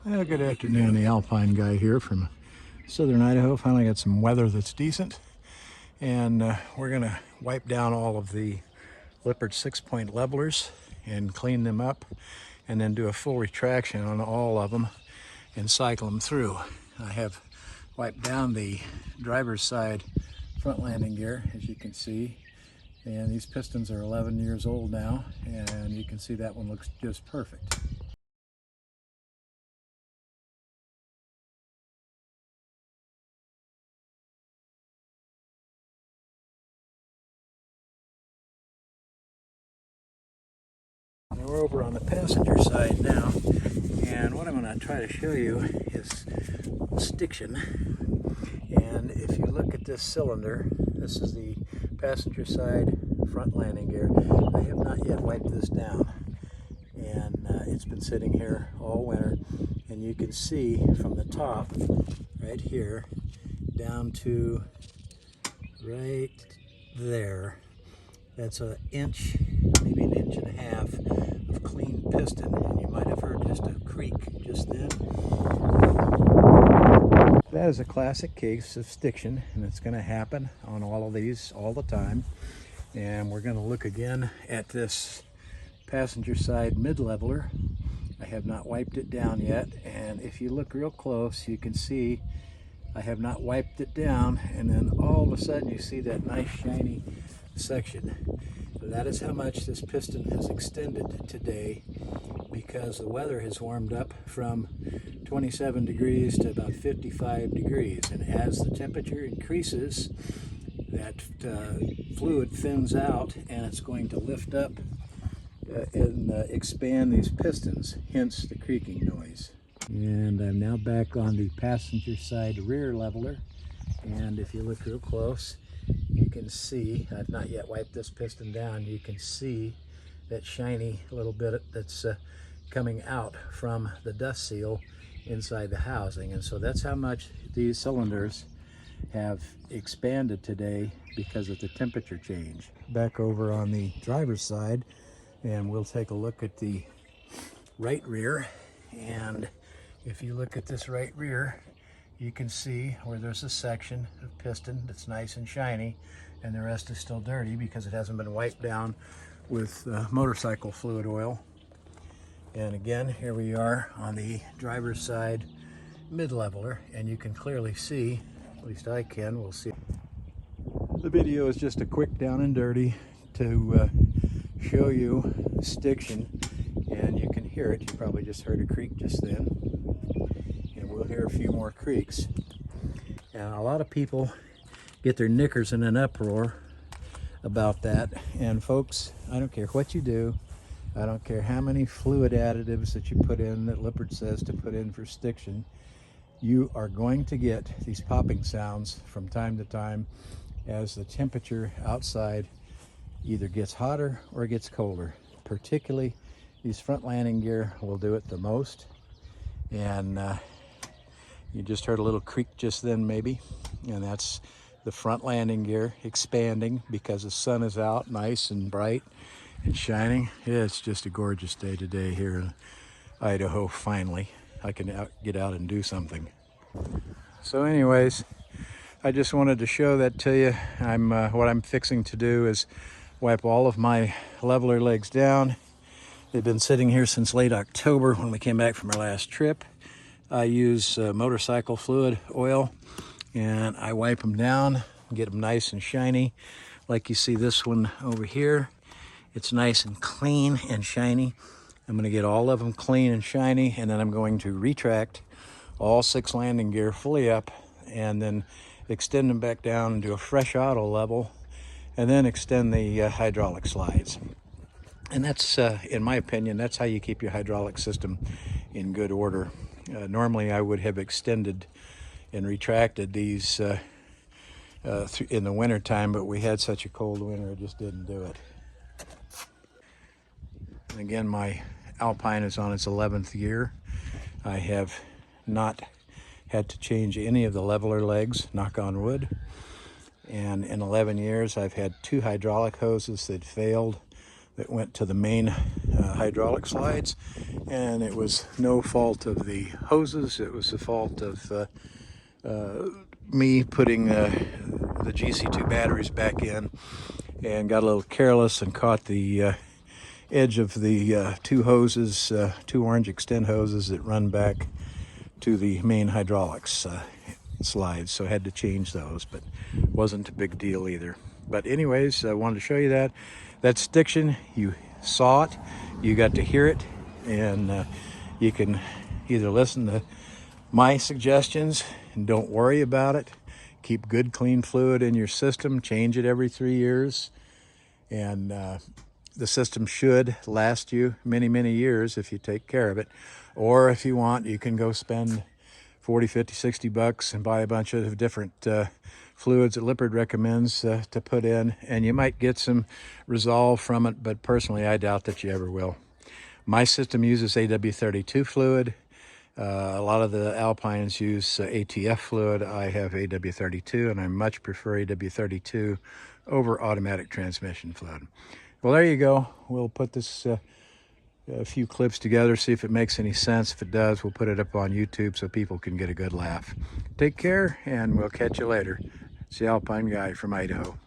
Good afternoon, the Alpine guy here from southern Idaho. Finally got some weather that's decent, and we're going to wipe down all of the Lippert 6-point levelers and clean them up, and then do a full retraction on all of them and cycle them through. I have wiped down the driver's side front landing gear, as you can see, and these pistons are 11 years old now, and you can see that one looks just perfect. Now we're over on the passenger side now, and what I'm going to try to show you is stiction. And if you look at this cylinder, this is the passenger side front landing gear. I have not yet wiped this down, and it's been sitting here all winter, and you can see from the top right here down to right there, that's an inch, maybe an inch and a half of clean piston, and you might have heard just a creak just then. That is a classic case of stiction, and it's going to happen on all of these all the time. And we're going to look again at this passenger side mid-leveler. I have not wiped it down yet, and if you look real close, you can see I have not wiped it down, and then all of a sudden you see that nice shiny section. So that is how much this piston has extended today, because the weather has warmed up from 27 degrees to about 55 degrees, and as the temperature increases, that fluid thins out, and it's going to lift up and expand these pistons, hence the creaking noise. And I'm now back on the passenger side rear leveler, and if you look real close, you can see, I've not yet wiped this piston down, you can see that shiny little bit that's coming out from the dust seal inside the housing. And so that's how much these cylinders have expanded today because of the temperature change. Back over on the driver's side, and we'll take a look at the right rear. And if you look at this right rear, you can see where there's a section of piston that's nice and shiny, and the rest is still dirty because it hasn't been wiped down with motorcycle fluid oil. And again, here we are on the driver's side mid-leveler, and you can clearly see, at least I can, we'll see. The video is just a quick down and dirty to show you stiction, and you can hear it. You probably just heard a creak just then, and we'll hear a few more creaks. And a lot of people get their knickers in an uproar about that, and folks, I don't care what you do, I don't care how many fluid additives that you put in that Lippert says to put in for stiction, you are going to get these popping sounds from time to time as the temperature outside either gets hotter or gets colder. Particularly these front landing gear will do it the most. And you just heard a little creak just then maybe, and that's the front landing gear expanding because the sun is out nice and bright and shining. Yeah, it's just a gorgeous day today here in Idaho. Finally, I can get out and do something. So anyways, I just wanted to show that to you. What I'm fixing to do is wipe all of my leveler legs down. They've been sitting here since late October when we came back from our last trip. I use motorcycle fluid oil, and I wipe them down, get them nice and shiny. Like you see this one over here, it's nice and clean and shiny. I'm going to get all of them clean and shiny, and then I'm going to retract all 6 landing gear fully up, and then extend them back down and do a fresh auto level, and then extend the hydraulic slides. And that's, in my opinion, that's how you keep your hydraulic system in good order. Normally I would have extended and retracted these in the winter time, but we had such a cold winter, I just didn't do it. And again, my Alpine is on its 11th year. I have not had to change any of the leveler legs, knock on wood. And in 11 years, I've had 2 hydraulic hoses that failed that went to the main hydraulic slides, and it was no fault of the hoses. It was the fault of me putting the GC2 batteries back in, and got a little careless and caught the edge of the two hoses, two orange extend hoses that run back to the main hydraulics slides, so I had to change those, but wasn't a big deal either. But anyways, I wanted to show you that. That stiction, you saw it, you got to hear it, and you can either listen to my suggestions and don't worry about it. Keep good clean fluid in your system, change it every 3 years, and the system should last you many, many years if you take care of it. Or if you want, you can go spend 40, 50, 60 bucks and buy a bunch of different fluids that Lippert recommends to put in, and you might get some resolve from it, but personally I doubt that you ever will. My system uses AW32 fluid. A lot of the Alpines use ATF fluid. I have AW32, and I much prefer AW32 over automatic transmission fluid. Well, there you go. We'll put this a few clips together, see if it makes any sense. If it does, we'll put it up on YouTube so people can get a good laugh. Take care, and we'll catch you later. It's the Alpine Guy from Idaho.